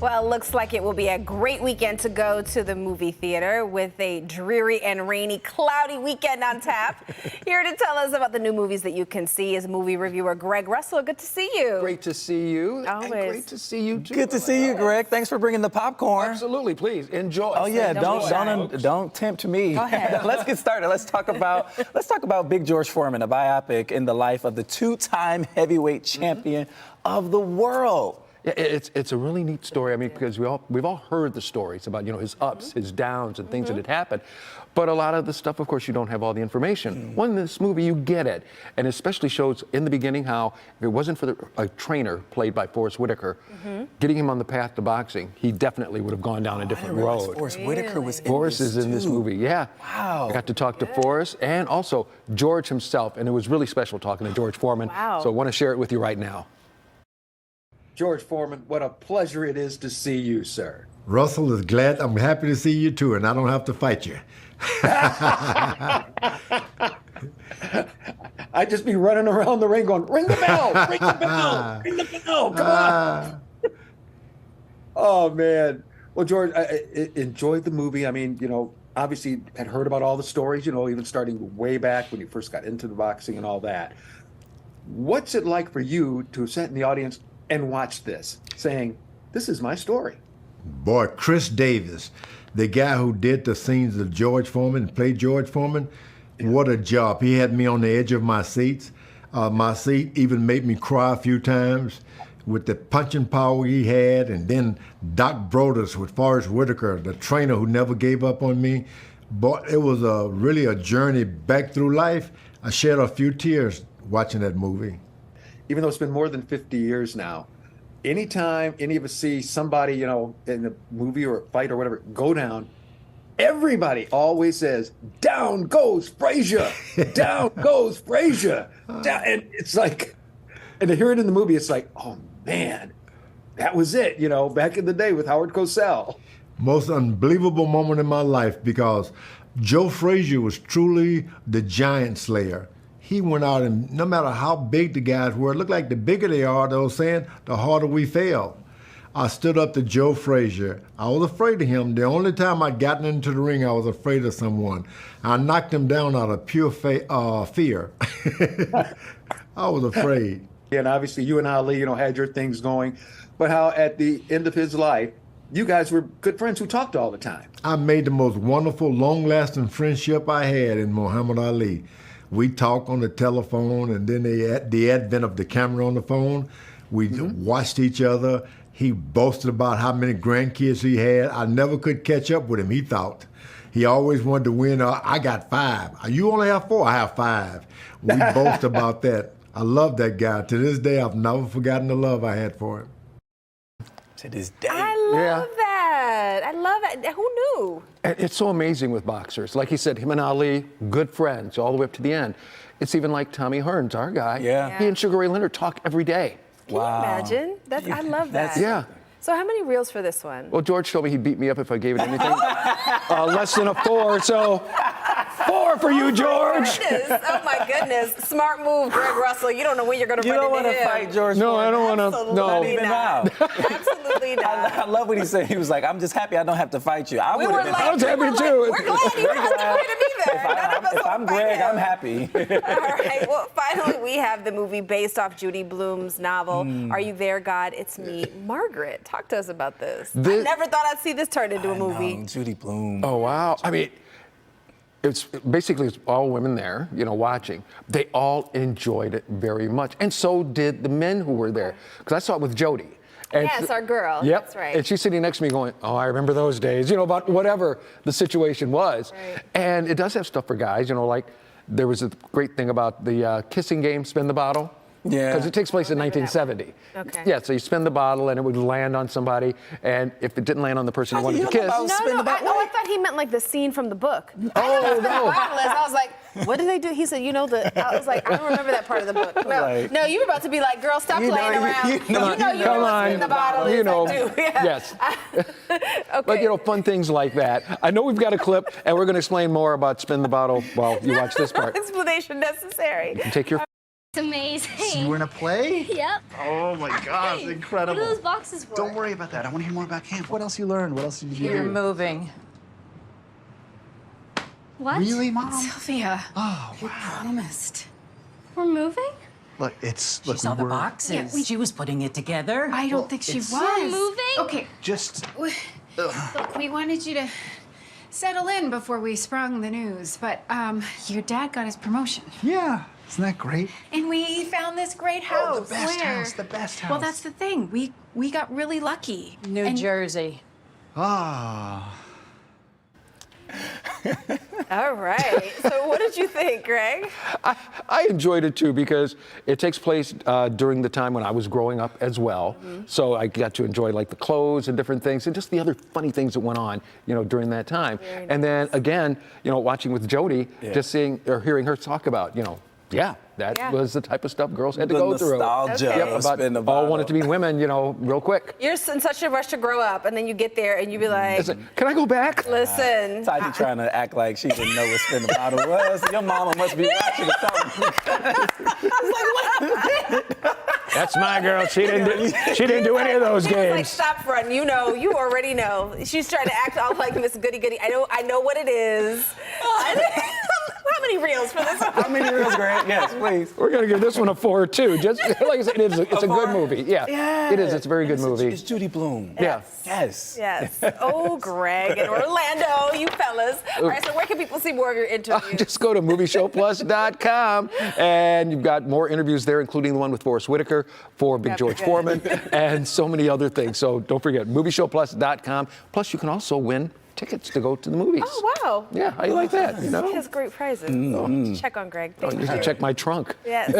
Well, it looks like it will be a great weekend to go to the movie theater with a dreary and rainy, cloudy weekend on tap. Here to tell us about the new movies that you can see is movie reviewer Greg Russell. Good to see you. Great to see you. Always. And great to see you, too. Good to see you, Greg. Thanks for bringing the popcorn. Absolutely, please. Enjoy. Oh, yeah, don't tempt me. Go ahead. Let's get started. Let's talk about Big George Foreman, a biopic in the life of the two-time heavyweight champion of the world. Yeah, it's a really neat story. I mean, because we've all heard the stories about, his ups, his downs, and things that had happened. But a lot of the stuff, of course, you don't have all the information. When in this movie, you get it. And it especially shows in the beginning how if it wasn't for a trainer played by Forrest Whitaker, getting him on the path to boxing, he definitely would have gone down a different road. Forrest Whitaker was in Forrest is in this movie, yeah. Wow. I got to talk to Forrest and also George himself, and it was really special talking to George Foreman. Wow. So I want to share it with you right now. George Foreman, what a pleasure it is to see you, sir. Russell is glad. I'm happy to see you too, and I don't have to fight you. I'd just be running around the ring going, ring the bell, ring the bell, ring the bell, come on. Oh, man. Well, George, I enjoyed the movie. I mean, obviously had heard about all the stories, even starting way back when you first got into the boxing and all that. What's it like for you to have sat in the audience and watch this, saying, this is my story? Boy, Chris Davis, the guy who did the scenes of George Foreman, played George Foreman, what a job. He had me on the edge of my seat. My seat even made me cry a few times with the punching power he had. And then Doc Brodus with Forrest Whitaker, the trainer who never gave up on me. Boy, it was really a journey back through life. I shed a few tears watching that movie. Even though it's been more than 50 years now, anytime any of us see somebody, in a movie or a fight or whatever, go down, everybody always says, down goes Frazier, down goes Frazier. Down. And it's like, and to hear it in the movie, it's like, oh man, that was it, back in the day with Howard Cosell. Most unbelievable moment in my life because Joe Frazier was truly the giant slayer. He went out and no matter how big the guys were, it looked like the bigger they are, they were saying, the harder we fell. I stood up to Joe Frazier. I was afraid of him. The only time I'd gotten into the ring, I was afraid of someone. I knocked him down out of pure fear. I was afraid. And obviously you and Ali, had your things going, but how at the end of his life, you guys were good friends who talked all the time. I made the most wonderful, long-lasting friendship I had in Muhammad Ali. We talked on the telephone, and then the advent of the camera on the phone, we watched each other. He boasted about how many grandkids he had. I never could catch up with him, he thought. He always wanted to win. I got 5. You only have 4? I have 5. We boast about that. I love that guy. To this day, I've never forgotten the love I had for him. To this day. I love that. I love that. Who knew? It's so amazing with boxers. Like he said, him and Ali, good friends all the way up to the end. It's even like Tommy Hearns, our guy. Yeah. He and Sugar Ray Leonard talk every day. Can you imagine? I love that. Yeah. So how many reels for this one? Well, George told me he'd beat me up if I gave it anything less than a 4, so 4 for you, George. Oh my goodness. Smart move, Greg Russell. You don't know when you're going to You run don't into want to him. fight George No, I Foreman. don't want to. No. Absolutely Even not. now. Absolutely not. I love what he said. He was like, I'm just happy I don't have to fight you. I We would were have been like, I was happy we were too. Like, we're glad you don't have to fight him either. If I'm Greg, I'm happy. All right. Well, finally, we have the movie based off Judy Blume's novel, Are You There, God? It's Me, Margaret. Talk to us about this. I never thought I'd see this turn into a movie. Judy Blume. Oh, wow. I mean, it's all women there, watching. They all enjoyed it very much. And so did the men who were there. Because I saw it with Jody. And Yes, our girl. Yep. That's right. And she's sitting next to me going, oh, I remember those days, about whatever the situation was. Right. And it does have stuff for guys, like there was a great thing about the kissing game, spin the bottle. Yeah. Because it takes place in 1970. Okay. Yeah, so you spin the bottle and it would land on somebody, and if it didn't land on the person you wanted to kiss. No, I thought he meant like the scene from the book. Oh, no. I was like, what did they do? He said, I was like, I don't remember that part of the book. No, Right. no, you were about to be like, girl, stop playing around. you know you know what's in the bottle is. I do. Yeah. Yes. Okay. But, fun things like that. I know we've got a clip, and we're going to explain more about spin the bottle while you watch this part. No explanation necessary. Take your It's amazing. So you were in a play? Yep. Oh my gosh, Hey, incredible. What are those boxes for? Don't worry about that. I want to hear more about camp. What else you learned? What else did you You're do? moving. What? Really, Mom? Sylvia, Oh, you promised. We're moving? look, it's look. She saw we the were boxes. She was putting it together. I don't think she it's- was. We're moving? Okay, just. look, we wanted you to settle in before we sprung the news, but your dad got his promotion. Yeah, isn't that great? And we found this great house. Oh, the best Where? house. The best house. Well, that's the thing. We got really lucky. New And Jersey. Ah. All right. So what did you think, Greg? I enjoyed it too because it takes place during the time when I was growing up as well. So I got to enjoy like the clothes and different things and just the other funny things that went on, during that time. And then again, watching with Jodie, just seeing or hearing her talk about, that was the type of stuff girls had to The go through. nostalgia Okay. of spin the all bottle. wanted to be women, real quick. You're in such a rush to grow up, and then you get there and you be like, Listen, can I go back? listen. Tati trying to act like she didn't know what spin the bottle was. Your mama must be watching or something. That's my girl. She didn't do any of those She was like, games. stop front. You already know. She's trying to act all like Miss Goody Goody. I know what it is. How many reels for this? How many reels, Greg? Yes, please. We're gonna give this one a 4 too. Just like I said, it's a good movie. Yeah, it is. It's a very good movie. It's Judy Blume. Yeah. Yes. Yes. Oh, Greg and Orlando, you fellas. All right, so where can people see more of your interviews? Just go to movieshowplus.com and you've got more interviews there, including the one with Forrest Whitaker for Big George Foreman and so many other things. So don't forget, movieshowplus.com. Plus, you can also win tickets to go to the movies. Oh, wow. Yeah, how you like that? He has great prizes. Check on Greg. Oh, Thank you should check my trunk. Yes.